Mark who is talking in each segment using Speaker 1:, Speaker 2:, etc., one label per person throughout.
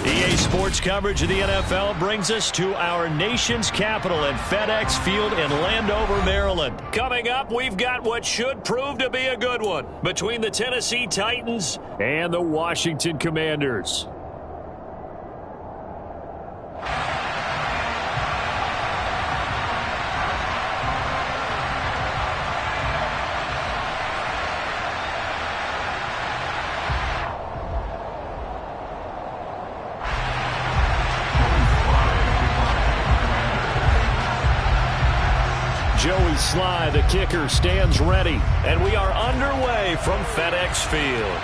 Speaker 1: EA Sports coverage of the NFL brings us to our nation's capital at FedEx Field in Landover, Maryland. Coming up, we've got what should prove to be a good one between the Tennessee Titans and the Washington Commanders. Joey Sly, the kicker, stands ready, and we are underway from FedEx Field.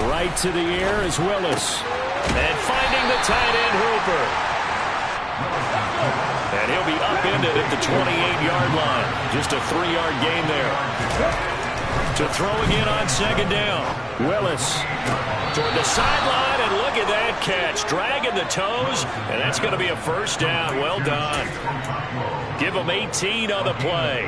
Speaker 1: Right to the air is Willis. And finding the tight end Hooper. And he'll be upended at the 28-yard line. Just a 3-yard gain there. To throw again on second down. Willis toward the sideline, and look at that catch. Dragging the toes, and that's going to be a first down. Well done. Give him 18 on the play.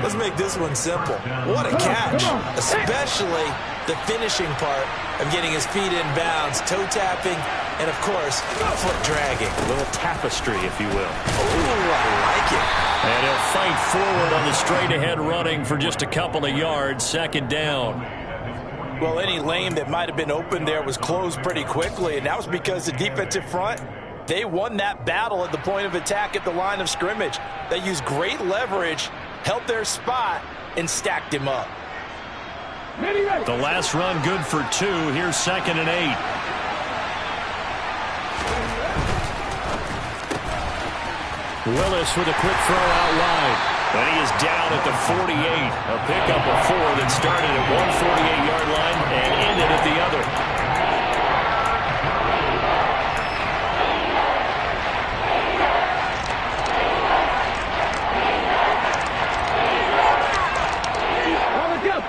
Speaker 2: Let's make this one simple. What a catch, especially the finishing part of getting his feet in bounds, toe tapping, and of course, foot dragging.
Speaker 1: A little tapestry, if you will.
Speaker 2: Ooh, I like it.
Speaker 1: And he'll fight forward on the straight-ahead running for just a couple of yards, second down.
Speaker 2: Well, any lane that might have been open there was closed pretty quickly, and that was because the defensive front, they won that battle at the point of attack at the line of scrimmage. They used great leverage, held their spot, and stacked him up.
Speaker 1: The last run good for 2. Here's 2nd and 8. Willis with a quick throw out wide. And he is down at the 48. A pickup of 4 that started at one 48-yard line and ended at the other.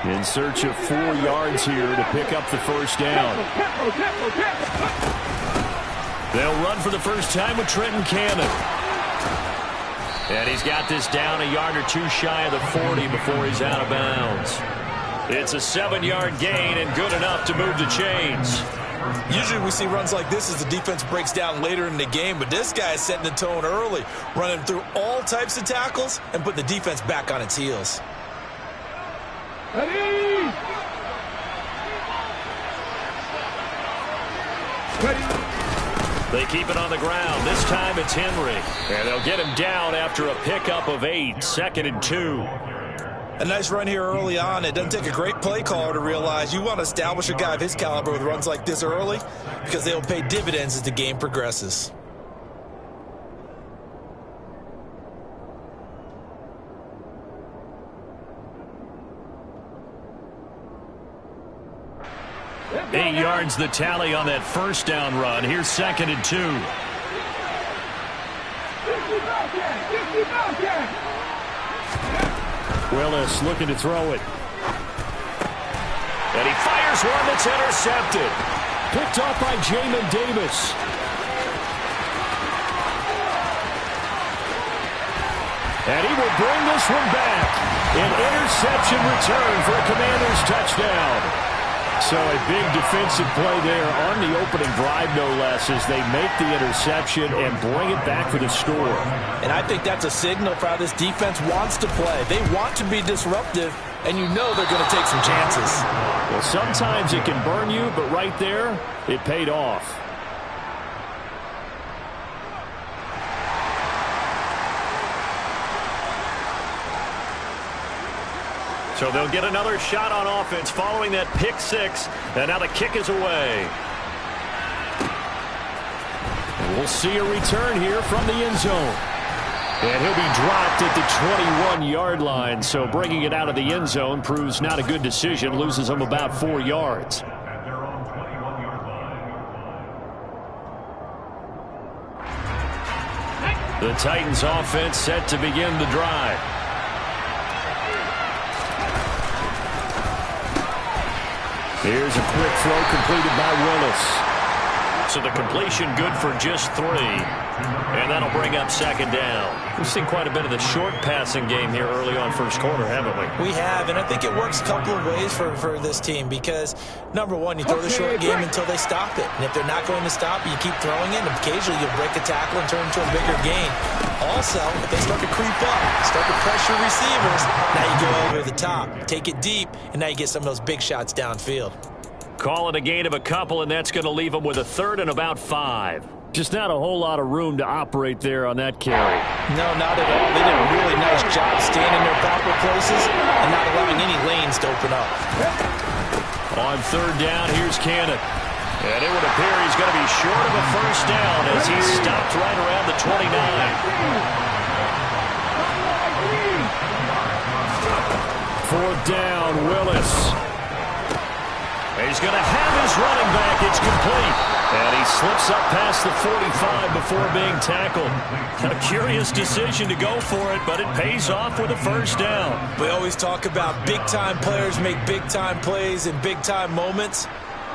Speaker 1: In search of 4 yards here to pick up the first down. They'll run for the first time with Trenton Cannon. And he's got this down a yard or 2 shy of the 40 before he's out of bounds. It's a 7-yard gain and good enough to move the chains.
Speaker 2: Usually we see runs like this as the defense breaks down later in the game, but this guy is setting the tone early, running through all types of tackles and put the defense back on its heels.
Speaker 3: Ready.
Speaker 1: They keep it on the ground. This time it's Henry. And they'll get him down after a pickup of 8. 2nd and 2.
Speaker 2: A nice run here early on. It doesn't take a great play caller to realize you want to establish a guy of his caliber with runs like this early because they'll pay dividends as the game progresses.
Speaker 1: Eight yards the tally on that first down run. Here's 2nd and 2. Willis looking to throw it. And he fires one that's intercepted. Picked off by Jamin Davis. And he will bring this one back. An interception return for a Commanders touchdown. So a big defensive play there on the opening drive, no less, as they make the interception and bring it back for the score.
Speaker 2: And I think that's a signal for how this defense wants to play. They want to be disruptive, and you know they're going to take some chances.
Speaker 1: Well, sometimes it can burn you, but right there, it paid off. So they'll get another shot on offense following that pick six. And now the kick is away. We'll see a return here from the end zone. And he'll be dropped at the 21-yard line. So bringing it out of the end zone proves not a good decision. Loses him about 4 yards. The Titans offense set to begin the drive. Here's a quick throw completed by Willis. So the completion good for just 3. And that'll bring up second down. We've seen quite a bit of the short passing game here early on first quarter, haven't we?
Speaker 2: We have, and I think it works a couple of ways for this team because, number one, you throw the short game until they stop it. And if they're not going to stop it, you keep throwing it, and occasionally you'll break a tackle and turn it into a bigger gain. Also, if they start to creep up, start to pressure receivers, now you go over the top, take it deep, and now you get some of those big shots downfield.
Speaker 1: Call it a gain of a couple, and that's going to leave them with a 3rd and about 5. Just not a whole lot of room to operate there on that carry.
Speaker 2: No, not at all. They did a really nice job staying in their proper places and not allowing any lanes to open up.
Speaker 1: On 3rd down, here's Cannon. And it would appear he's going to be short of a first down as he's stopped right around the 29. 4th down, Willis. He's going to have his running back. It's complete. And he slips up past the 45 before being tackled. A curious decision to go for it, but it pays off with a first down.
Speaker 2: We always talk about big-time players make big-time plays in big-time moments.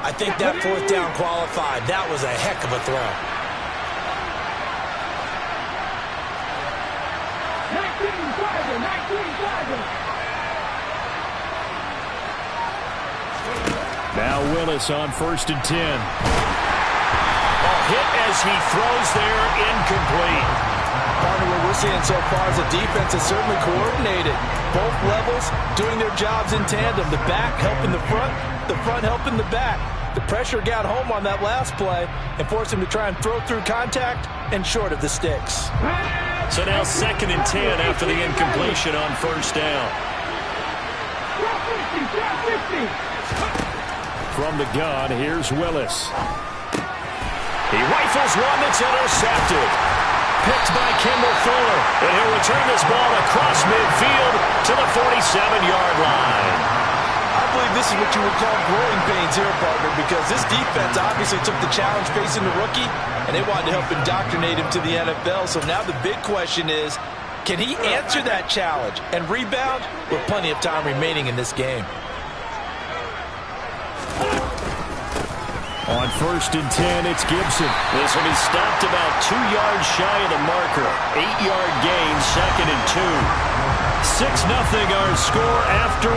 Speaker 2: I think that 4th down qualified. That was a heck of a throw.
Speaker 1: Now Willis on 1st and 10. Hit as he throws there, incomplete.
Speaker 2: Partner, what we're seeing so far is the defense is certainly coordinated. Both levels doing their jobs in tandem. The back helping the front helping the back. The pressure got home on that last play and forced him to try and throw through contact and short of the sticks.
Speaker 1: So now 2nd and 10 after the incompletion on 1st down. From the gun, here's Willis. He rifles one that's intercepted. Picked by Kendall Fuller. And he'll return this ball across midfield to the 47-yard line.
Speaker 2: I believe this is what you would call growing pains here, partner, because this defense obviously took the challenge facing the rookie, and they wanted to help indoctrinate him to the NFL. So now the big question is, can he answer that challenge and rebound with plenty of time remaining in this game?
Speaker 1: On 1st and 10, it's Gibson. This will be stopped about 2 yards shy of the marker. 8-yard gain, 2nd and 2. 6-0 our score after 1.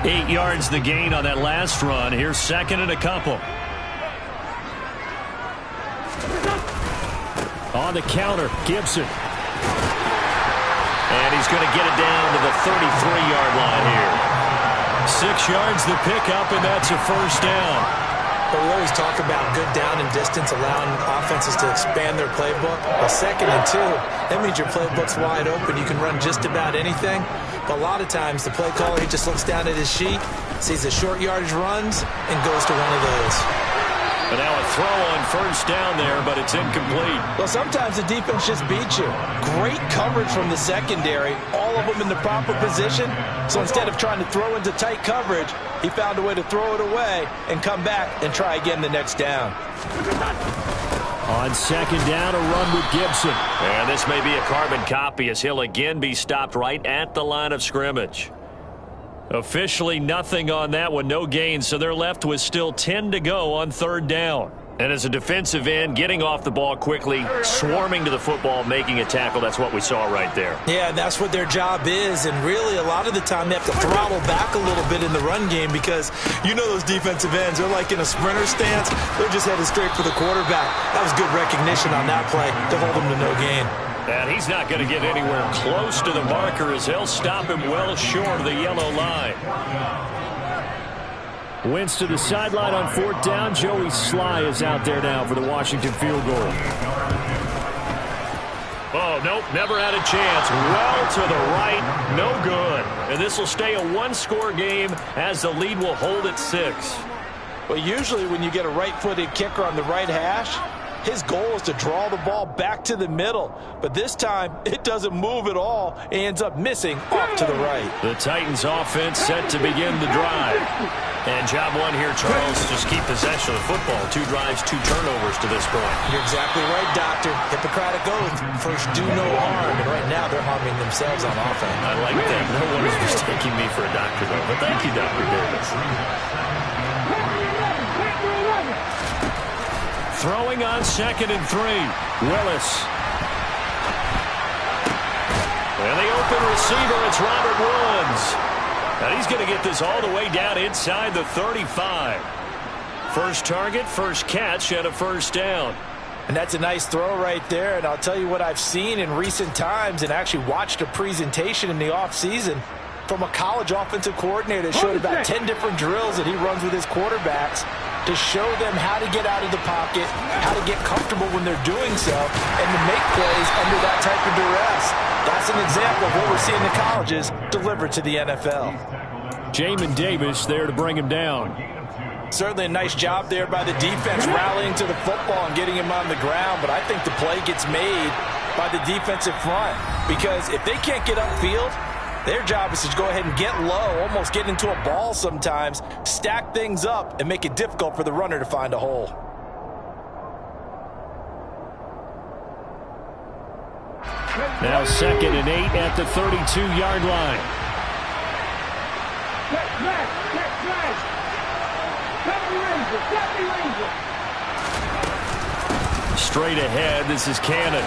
Speaker 1: 8 yards the gain on that last run. Here's 2nd and a couple. On the counter, Gibson. And he's going to get it down to the 33-yard line here. 6 yards the pickup, and that's a first down.
Speaker 2: But we always talk about good down and distance, allowing offenses to expand their playbook. Well, 2nd and 2, that means your playbook's wide open. You can run just about anything. But a lot of times, the play caller, he just looks down at his sheet, sees the short yardage runs, and goes to one of those.
Speaker 1: And now a throw on first down there, but it's incomplete.
Speaker 2: Well, sometimes the defense just beats you. Great coverage from the secondary, all of them in the proper position. So instead of trying to throw into tight coverage, he found a way to throw it away and come back and try again the next down.
Speaker 1: On 2nd down, a run with Gibson. And this may be a carbon copy as he'll again be stopped right at the line of scrimmage. Officially nothing on that one, no gain, so they're left with still 10 to go on 3rd down. And as a defensive end, getting off the ball quickly, swarming to the football, making a tackle, that's what we saw right there.
Speaker 2: Yeah, and that's what their job is, and really a lot of the time they have to throttle back a little bit in the run game because you know those defensive ends, they're like in a sprinter stance, they're just headed straight for the quarterback. That was good recognition on that play to hold them to no gain.
Speaker 1: And he's not going to get anywhere close to the marker as they'll stop him well short of the yellow line. Wentz to the sideline on 4th down. Joey Sly is out there now for the Washington field goal. Oh, nope, never had a chance. Well to the right, no good. And this will stay a one-score game as the lead will hold at 6.
Speaker 2: Well, usually when you get a right-footed kicker on the right hash, his goal is to draw the ball back to the middle. But this time, it doesn't move at all. He ends up missing off to the right.
Speaker 1: The Titans offense set to begin the drive. And job one here, Charles, just keep possession of the football. 2 drives, 2 turnovers to this point.
Speaker 2: You're exactly right, Doctor. Hippocratic oath. First, do no harm. And right now, they're harming themselves on offense.
Speaker 1: I like that. No one is mistaking me for a doctor, though. But thank you, Dr. Davis. Throwing on 2nd and 3. Willis. And the open receiver, it's Robert Woods. And he's going to get this all the way down inside the 35. First target, first catch, and a first down.
Speaker 2: And that's a nice throw right there. And I'll tell you what I've seen in recent times and actually watched a presentation in the offseason from a college offensive coordinator that showed about 10 different drills that he runs with his quarterbacks to show them how to get out of the pocket, how to get comfortable when they're doing so, and to make plays under that type of duress. That's an example of what we're seeing in the colleges delivered to the NFL.
Speaker 1: Jamin Davis there to bring him down.
Speaker 2: Certainly a nice job there by the defense rallying to the football and getting him on the ground, but I think the play gets made by the defensive front because if they can't get upfield, their job is to go ahead and get low, almost get into a ball sometimes, stack things up, and make it difficult for the runner to find a hole.
Speaker 1: Now 2nd and 8 at the 32-yard line. Straight ahead, this is Cannon.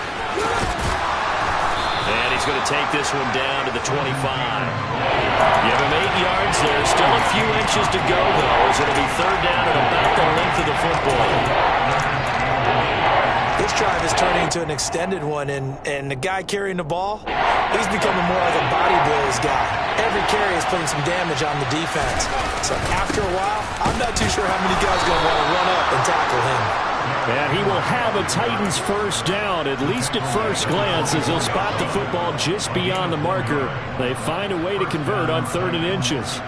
Speaker 1: And he's going to take this one down to the 25. Give him 8 yards there. Still a few inches to go, though, as it'll be 3rd down at about the length of the football.
Speaker 2: This drive is turning into an extended one, and the guy carrying the ball, he's becoming more like a body blows guy. Every carry is putting some damage on the defense. So after a while, I'm not too sure how many guys are going to want to run up and tackle him.
Speaker 1: And he will have a Titans first down, at least at first glance, as he'll spot the football just beyond the marker. They find a way to convert on 3rd and inches.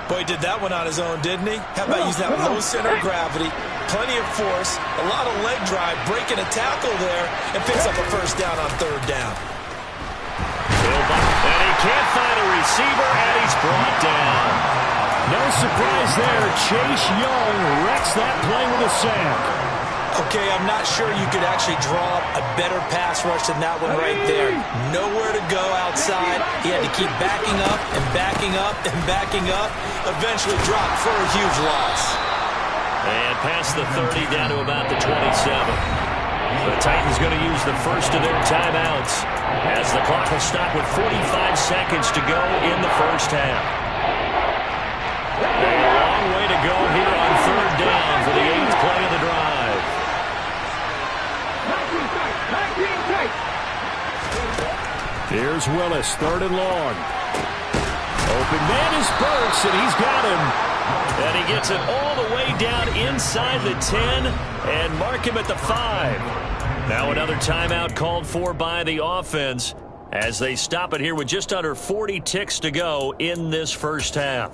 Speaker 2: Boy, he did that one on his own, didn't he? How about using that low center of gravity, plenty of force, a lot of leg drive, breaking a tackle there, and picks up a first down on 3rd down.
Speaker 1: And he can't find a receiver, and he's brought down. No surprise there. Chase Young wrecks that play with a sack.
Speaker 2: Okay, I'm not sure you could actually draw up a better pass rush than that one right there. Nowhere to go outside. He had to keep backing up and backing up and backing up. Eventually dropped for a huge loss.
Speaker 1: And past the 30 down to about the 27. The Titans going to use the first of their timeouts as the clock will stop with 45 seconds to go in the first half. A long way to go here on 3rd down for the 8th play of the drive. Here's Willis, 3rd and long. Open man is Burks, and he's got him. And he gets it all the way down inside the 10 and mark him at the 5. Now another timeout called for by the offense as they stop it here with just under 40 ticks to go in this first half.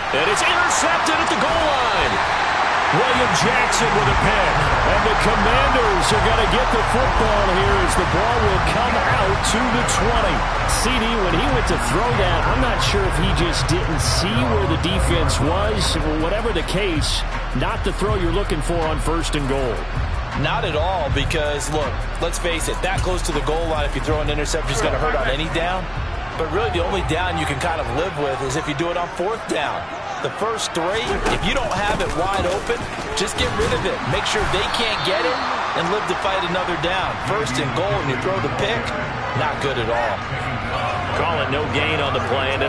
Speaker 1: And it's intercepted at the goal line. William Jackson with a pick. And the Commanders are going to get the football here as the ball will come out to the 20. CD, when he went to throw that, I'm not sure if he just didn't see where the defense was. Whatever the case, not the throw you're looking for on 1st and goal.
Speaker 2: Not at all, because, look, let's face it, that close to the goal line, if you throw an interception, it's going to hurt on any down. But really the only down you can kind of live with is if you do it on 4th down. The first 3, if you don't have it wide open, just get rid of it. Make sure they can't get it and live to fight another down. 1st and goal, and you throw the pick, not good at all.
Speaker 1: Call it no gain on the play, and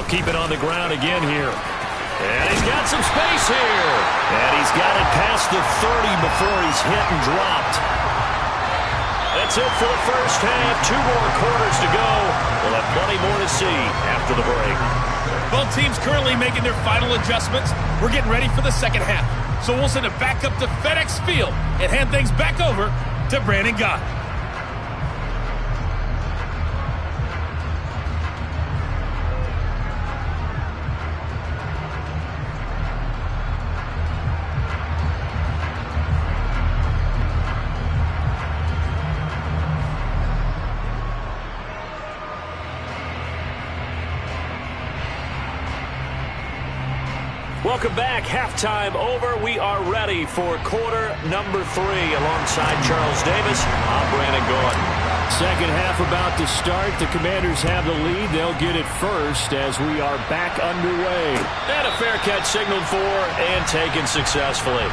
Speaker 1: keep it on the ground again here. And he's got some space here. And he's got it past the 30 before he's hit and dropped. That's it for the first half. 2 more quarters to go. We'll have plenty more to see after the break.
Speaker 3: Both teams currently making their final adjustments. We're getting ready for the second half. So we'll send it back up to FedEx Field and hand things back over to Brandon Gott.
Speaker 1: Welcome back. Halftime over. We are ready for quarter number 3. Alongside Charles Davis, I'm Brandon Gordon. Second half about to start. The Commanders have the lead. They'll get it first as we are back underway. And a fair catch signaled for and taken successfully.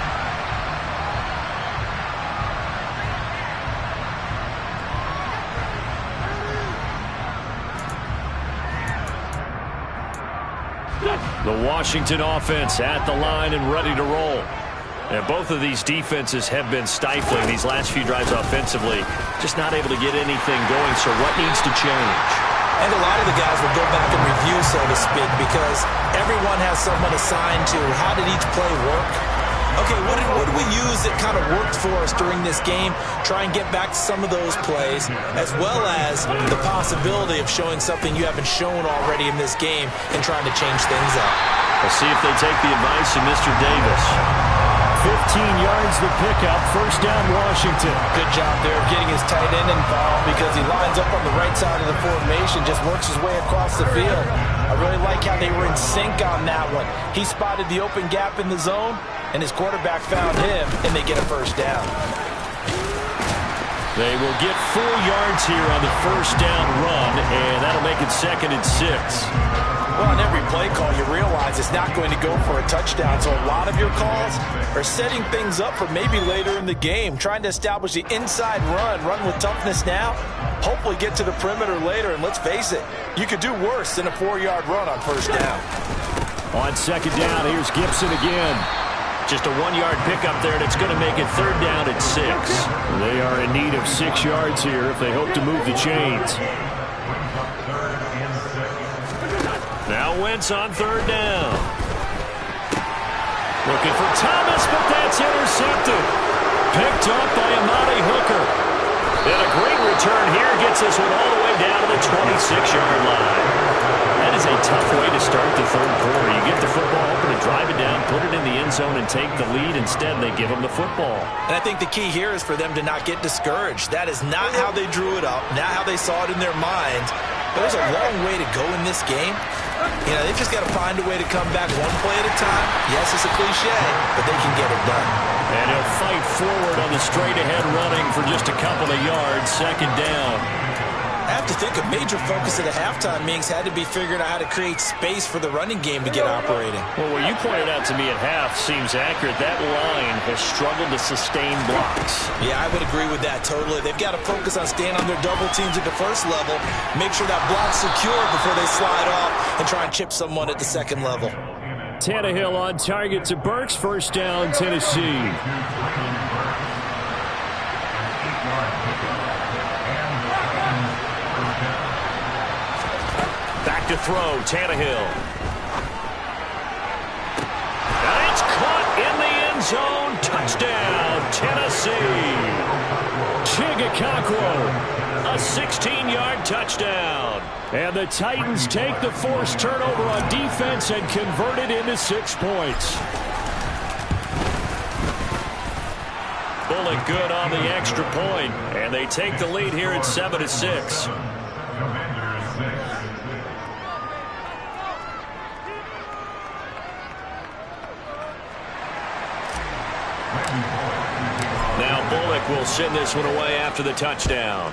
Speaker 1: The Washington offense at the line and ready to roll. And both of these defenses have been stifling these last few drives offensively. Just not able to get anything going, so what needs to change?
Speaker 2: And a lot of the guys will go back and review, so to speak, because everyone has someone assigned to how did each play work. Okay, what did we use that kind of worked for us during this game? Try and get back to some of those plays, as well as the possibility of showing something you haven't shown already in this game and trying to change things up.
Speaker 1: We'll see if they take the advice of Mr. Davis. 15 yards the pickup, first down Washington.
Speaker 2: Good job there of getting his tight end involved because he lines up on the right side of the formation, just works his way across the field. I really like how they were in sync on that one. He spotted the open gap in the zone, and his quarterback found him, and they get a first down.
Speaker 1: They will get 4 yards here on the first down run, and that'll make it 2nd and 6.
Speaker 2: Well, on every play call, you realize it's not going to go for a touchdown, so a lot of your calls are setting things up for maybe later in the game, trying to establish the inside run with toughness now, hopefully get to the perimeter later, and let's face it, you could do worse than a 4-yard run on first down.
Speaker 1: On second down, here's Gibson again. Just a 1-yard pickup there, and it's going to make it 3rd down at 6. They are in need of 6 yards here if they hope to move the chains. Now Wentz on 3rd down. Looking for Thomas, but that's intercepted. Picked up by Amani Hooker. And a great return here gets this one all the way down to the 26-yard line. That is a tough way to start the 3rd quarter. You get the football open and drive it down, put it in the end zone, and take the lead. Instead, they give them the football.
Speaker 2: And I think the key here is for them to not get discouraged. That is not how they drew it up, not how they saw it in their minds. There's a long way to go in this game. You know, they've just got to find a way to come back one play at a time. Yes, it's a cliche, but they can get it done.
Speaker 1: And he'll fight forward on the straight-ahead running for just a couple of yards, 2nd down.
Speaker 2: I have to think a major focus of the halftime meetings had to be figuring out how to create space for the running game to get operating.
Speaker 1: Well, what you pointed out to me at half seems accurate. That line has struggled to sustain blocks.
Speaker 2: Yeah, I would agree with that totally. They've got to focus on staying on their double teams at the first level, make sure that block's secure before they slide off and try and chip someone at the 2nd level.
Speaker 1: Tannehill on target to Burks, first down, Tennessee. Back to throw, Tannehill. And it's caught in the end zone. Touchdown, Tennessee. Chigakakwo, a 16-yard touchdown. And the Titans take the forced turnover on defense and convert it into 6 points. Bullock good on the extra point, and they take the lead here at 7-6. Now Bullock will send this one away after the touchdown.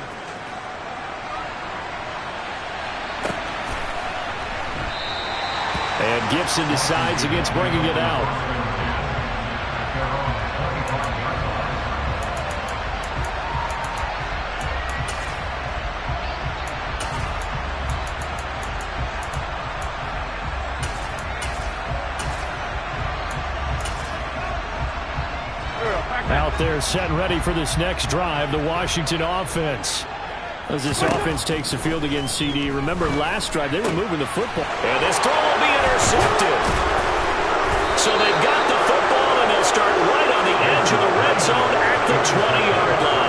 Speaker 1: And Gibson decides against bringing it out. Out there set and ready for this next drive, the Washington offense. As this offense takes the field against CD. Remember last drive, they were moving the football.
Speaker 4: And this throw will be intercepted. So they've got the football, and they'll start right on the edge of the red zone at the 20-yard line.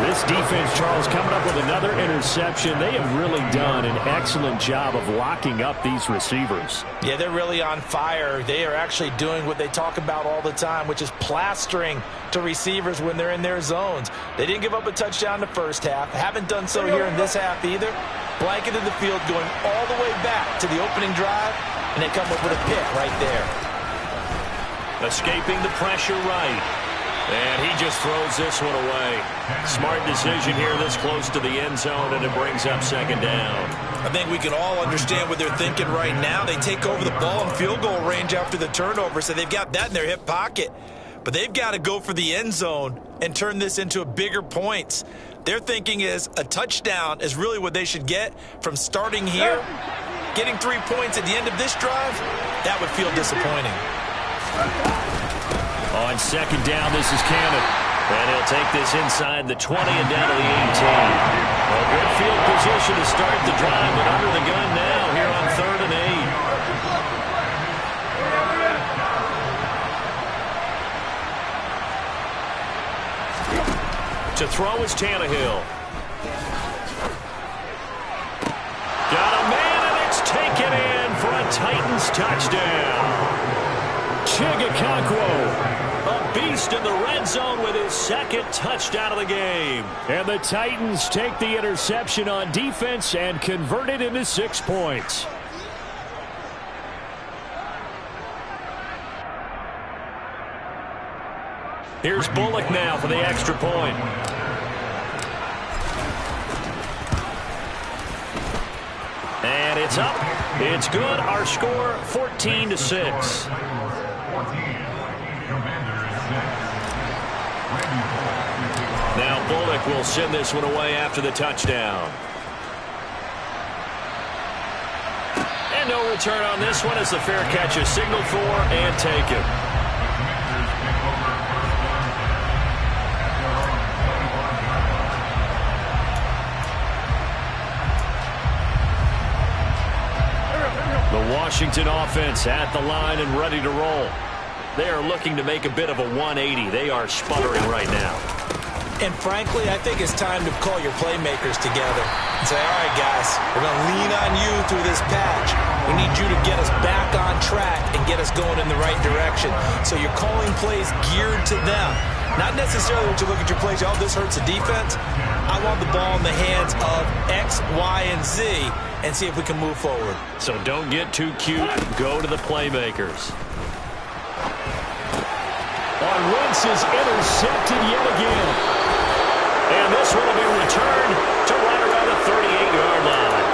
Speaker 1: This defense, Charles, coming up with another interception. They have really done an excellent job of locking up these receivers.
Speaker 2: Yeah, they're really on fire. They are actually doing what they talk about all the time, which is plastering to receivers when they're in their zones. They didn't give up a touchdown in the first half. Haven't done so here in this half either. Blanketed the field going all the way back to the opening drive, and they come up with a pick right there.
Speaker 4: Escaping the pressure right. And he just throws this one away. Smart decision here this close to the end zone, and it brings up second down.
Speaker 2: I think we can all understand what they're thinking right now. They take over the ball in field goal range after the turnover, so they've got that in their hip pocket. But they've got to go for the end zone and turn this into a bigger points. Their thinking is a touchdown is really what they should get from starting here. Getting 3 points at the end of this drive, that would feel disappointing.
Speaker 1: On second down, this is Cannon.
Speaker 4: And he'll take this inside the 20 and down to the 18. A good field position to start the drive, but under the gun now here on 3rd and 8. To throw is Tannehill. Got a man, and it's taken in for a Titans touchdown.
Speaker 1: Chigakakwo,
Speaker 4: a beast in the red zone with his second touchdown of the game.
Speaker 1: And the Titans take the interception on defense and convert it into 6 points.
Speaker 4: Here's Bullock now for the extra point. And it's up. It's good. Our score 14-6. Now Bullock will send this one away after the touchdown. And no return on this one as the fair catch is signaled for and taken.
Speaker 1: The Washington offense at the line and ready to roll.
Speaker 4: They are looking to make a bit of a 180. They are sputtering right now.
Speaker 2: And frankly, I think it's time to call your playmakers together and say, all right, guys, we're going to lean on you through this patch. We need you to get us back on track and get us going in the right direction. So you're calling plays geared to them. Not necessarily when you look at your plays, oh, this hurts the defense. I want the ball in the hands of X, Y, and Z and see if we can move forward.
Speaker 4: So don't get too cute. Go to the playmakers.
Speaker 1: Wentz is intercepted yet again.
Speaker 4: And this one will be returned to right around the 38-yard line.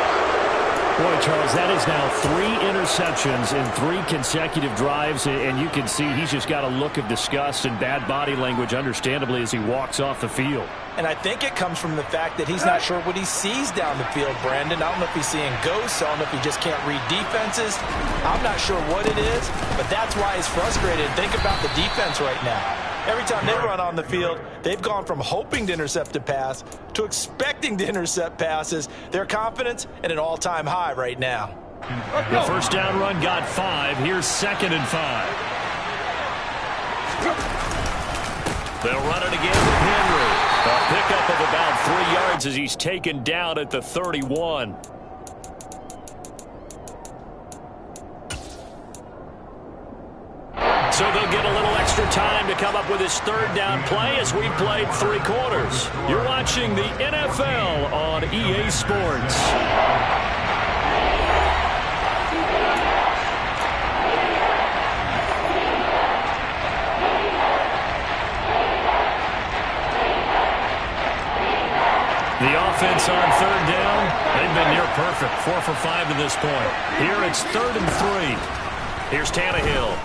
Speaker 1: Boy, Charles, that is now 3 interceptions in 3 consecutive drives, and you can see he's just got a look of disgust and bad body language, understandably, as he walks off the field.
Speaker 2: And I think it comes from the fact that he's not sure what he sees down the field, Brandon. I don't know if he's seeing ghosts. I don't know if he just can't read defenses. I'm not sure what it is, but that's why he's frustrated. Think about the defense right now. Every time they run on the field, they've gone from hoping to intercept a pass to expecting to intercept passes. Their confidence at an all-time high right now.
Speaker 1: The first down run got 5. Here's 2nd and 5.
Speaker 4: They'll run it again with Henry. A pickup of about 3 yards as he's taken down at the 31. So they'll get a little extra time to come up with his 3rd down play as we played 3 quarters. You're watching the NFL on EA Sports.
Speaker 1: The offense on 3rd down, they've been near perfect. 4 for 5 to this point. Here it's 3rd and 3.
Speaker 4: Here's Tannehill.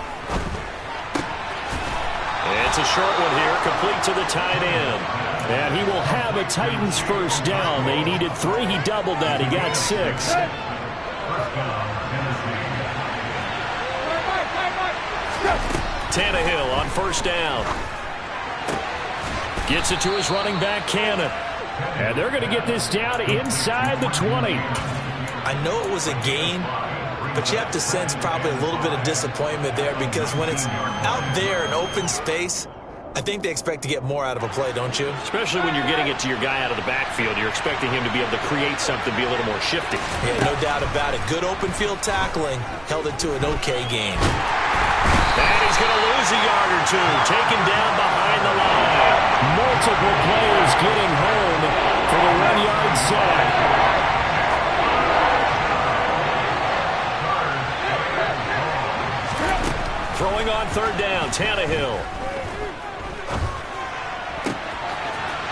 Speaker 4: It's a short one here, complete to the tight end.
Speaker 1: And he will have a Titans first down. They needed 3. He doubled that. He got 6.
Speaker 4: Tannehill on first down.
Speaker 1: Gets it to his running back, Cannon. And they're going to get this down inside the 20.
Speaker 2: I know it was a gain, but you have to sense probably a little bit of disappointment there because when it's out there in open space, I think they expect to get more out of a play, don't you?
Speaker 1: Especially when you're getting it to your guy out of the backfield. You're expecting him to be able to create something, be a little more shifty.
Speaker 2: Yeah, no doubt about it. Good open field tackling held it to an okay gain.
Speaker 1: And he's going to lose a yard or two. Taken down behind the line. Multiple players getting home for the 1-yard sack. Throwing on third down, Tannehill.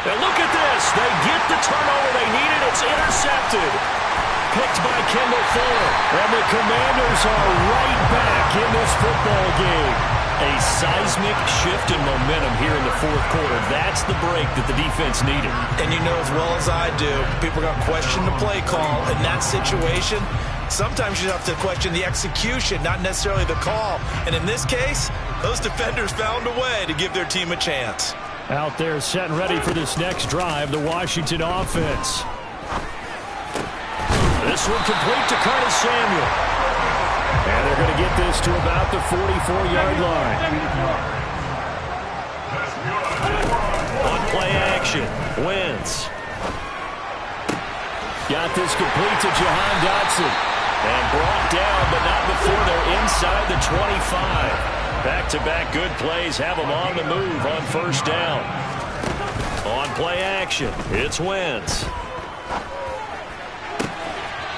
Speaker 1: And look at this. They get the turnover they needed. It's intercepted. Picked by Kendall Fuller. And the Commanders are right back in this football game. A seismic shift in momentum here in the fourth quarter. That's the break that the defense needed.
Speaker 2: And you know as well as I do, people are going to question the play call in that situation. Sometimes you have to question the execution, not necessarily the call. And in this case, those defenders found a way to give their team a chance.
Speaker 1: Out there set and ready for this next drive, the Washington offense. This one complete to Curtis Samuel. And they're going to get this to about the 44-yard line. On play action, Wentz. Got this complete to Jahan Dotson. And brought down, but not before they're inside the 25. Back-to-back good plays have them on the move on first down. On play action, it's Wentz.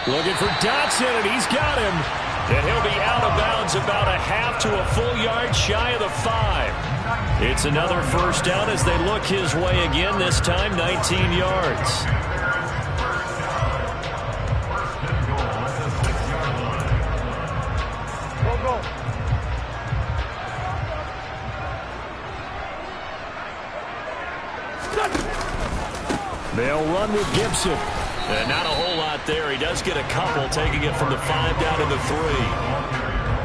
Speaker 1: Looking for Dotson, and he's got him. And he'll be out of bounds about a half to a full yard shy of the 5. It's another first down as they look his way again, this time 19 yards. They'll run with Gibson. And not a whole lot there. He does get a couple, taking it from the 5 down to the 3.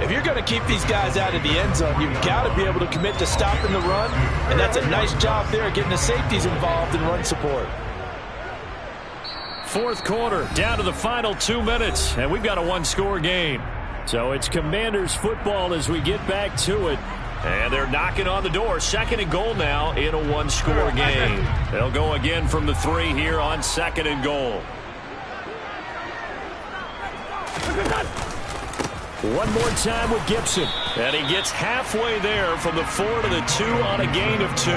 Speaker 2: If you're going to keep these guys out of the end zone, you've got to be able to commit to stopping the run. And that's a nice job there, getting the safeties involved in run support.
Speaker 1: Fourth quarter, down to the final 2 minutes. And we've got a one-score game. So it's Commanders football as we get back to it. And they're knocking on the door. 2nd and goal now in a one-score game. They'll go again from the 3 here on 2nd and goal. One more time with Gibson. And he gets halfway there from the 4 to the 2 on a gain of 2.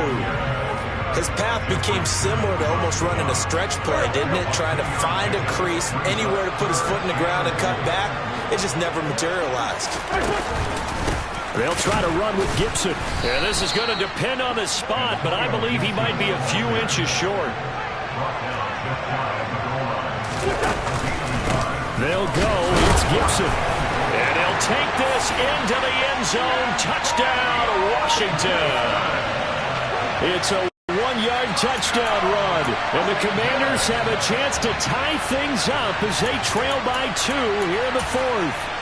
Speaker 2: His path became similar to almost running a stretch play, didn't it? Trying to find a crease, anywhere to put his foot in the ground and cut back. It just never materialized.
Speaker 1: They'll try to run with Gibson. And this is going to depend on the spot, but I believe he might be a few inches short. They'll go. It's Gibson. And he'll take this into the end zone. Touchdown, Washington. It's a 1-yard touchdown run. And the Commanders have a chance to tie things up as they trail by 2 here in the 4th.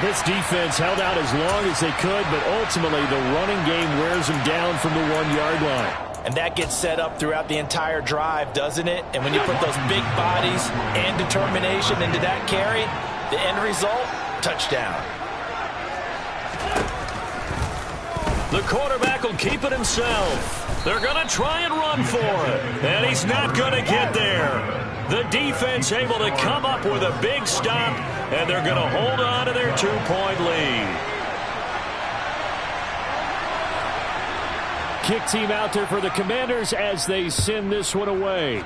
Speaker 1: This defense held out as long as they could, but ultimately the running game wears them down from the 1-yard line.
Speaker 2: And that gets set up throughout the entire drive, doesn't it? And when you put those big bodies and determination into that carry, the end result, touchdown.
Speaker 1: The quarterback will keep it himself. They're going to try and run for it. And he's not going to get there. The defense able to come up with a big stop, and they're going to hold on to their 2-point lead. Kick team out there for the Commanders as they send this one away.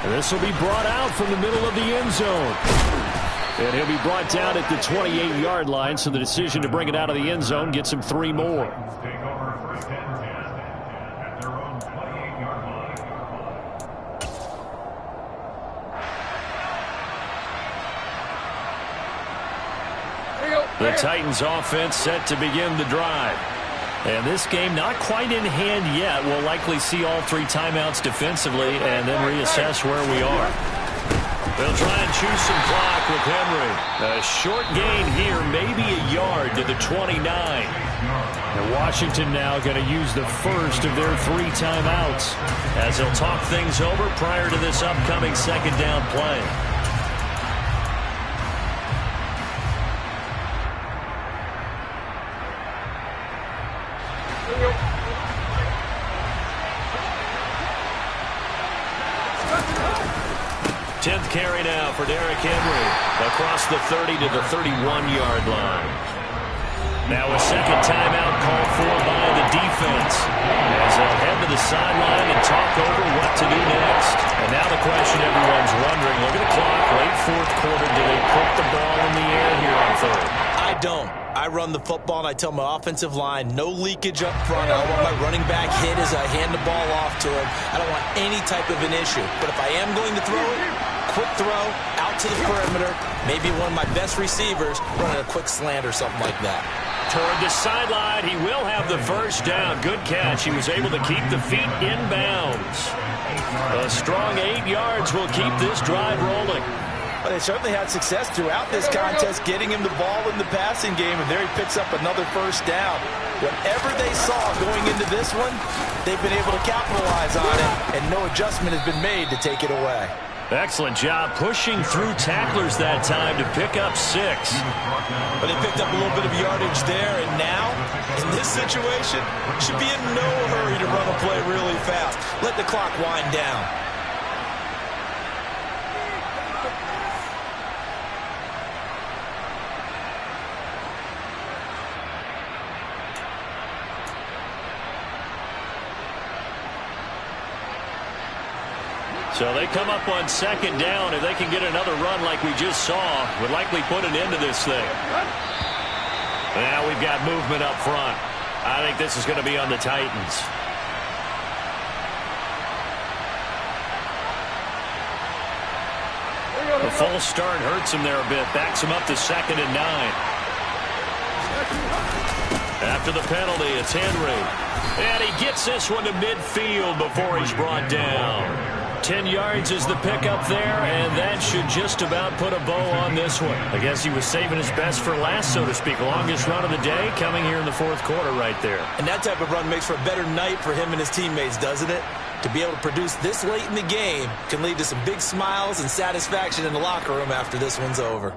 Speaker 1: And this will be brought out from the middle of the end zone. And he'll be brought down at the 28-yard line, so the decision to bring it out of the end zone gets him 3 more. The Titans offense set to begin the drive. And this game not quite in hand yet. We'll likely see all 3 timeouts defensively and then reassess where we are. They'll try and choose some clock with Henry. A short gain here, maybe a yard to the 29. And Washington now going to use the first of their 3 timeouts as they'll talk things over prior to this upcoming second down play. Tenth carry now for Derrick Henry across the 30 to the 31-yard line. Now a second timeout called for by the defense as they'll head to the sideline and talk over what to do next. And now the question everyone's wondering, look at the clock, late fourth quarter, do they put the ball in the air here on third?
Speaker 2: I don't. I run the football and I tell my offensive line, no leakage up front. I don't want my running back hit as I hand the ball off to him. I don't want any type of an issue. But if I am going to throw it, quick throw, out to the perimeter, maybe one of my best receivers running a quick slant or something like that.
Speaker 1: Toward the sideline, he will have the first down. Good catch. He was able to keep the feet in bounds. A strong 8 yards will keep this drive rolling.
Speaker 2: Well, they certainly had success throughout this contest, getting him the ball in the passing game, and there he picks up another first down. Whatever they saw going into this one, they've been able to capitalize on it, and no adjustment has been made to take it away.
Speaker 1: Excellent job pushing through tacklers that time to pick up 6.
Speaker 2: But they picked up a little bit of yardage there, and now, in this situation, should be in no hurry to run a play really fast. Let the clock wind down.
Speaker 1: So they come up on second down. If they can get another run like we just saw, would likely put an end to this thing. Now we've got movement up front. I think this is going to be on the Titans. The false start hurts him there a bit. Backs him up to 2nd and 9. After the penalty, it's Henry. And he gets this one to midfield before he's brought down. 10 yards is the pickup there, and that should just about put a bow on this one. I guess he was saving his best for last, so to speak. Longest run of the day coming here in the fourth quarter right there.
Speaker 2: And that type of run makes for a better night for him and his teammates, doesn't it? To be able to produce this late in the game can lead to some big smiles and satisfaction in the locker room after this one's over.